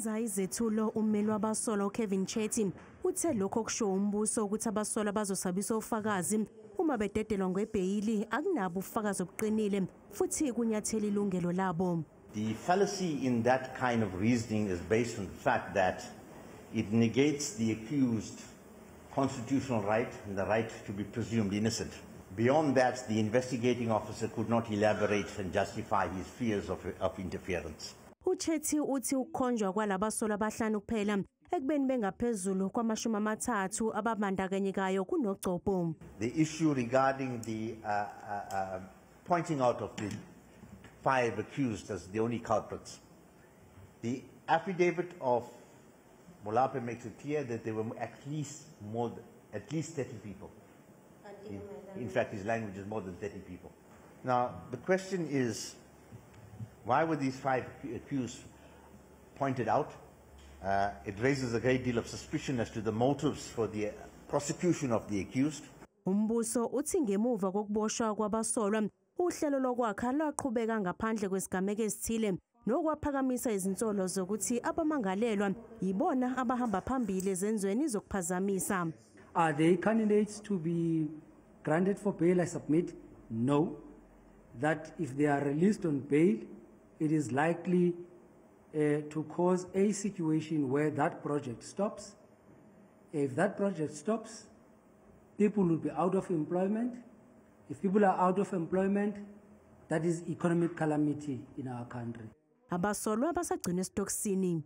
Enza izethulo ummeli wabasolwa Kevin Chetty uthe lokho kusho umbuso ukuthi abasolwa bazosabisa ufakazi uma bededelwa ngebheyili akunabo ufakazi obuqinile futhi kunyathela ilungelo labo. The fallacy in that kind of reasoning is based on the fact that it negates the accused constitutional right and the right to be presumed innocent. Beyond that, the investigating officer could not elaborate and justify his fears of interference. Chetty uthi ukukhonjwa kwalabasolwa abahlanu kuphela ekubeni bengaphezulu kwama-30 ababandakanyekayo kunogcobo. The issue regarding the pointing out of the 5 accused as the only culprits. The affidavit of Molape makes it clear that there were at least 30 people. In fact, his language is more than 30 people. Now, the question is, why were these 5 accused pointed out? It raises a great deal of suspicion as to the motives for the prosecution of the accused. Umbuso uthi ngemuva kokuboshwa kwabasolwa uhlelo lokwakha lwaqhubeka ngaphandle kwesigameko esithile nokwaphakamisa izinsolo zokuthi abamangalelwa yibona abahamba phambili ezenzweni zokuphazamisa. Are they candidates to be granted for bail? I submit no. That if they are released on bail, it is likely to cause a situation where that project stops. If that project stops, people will be out of employment. If people are out of employment, that is economic calamity in our country. Abasolwa basagcina esitokisini.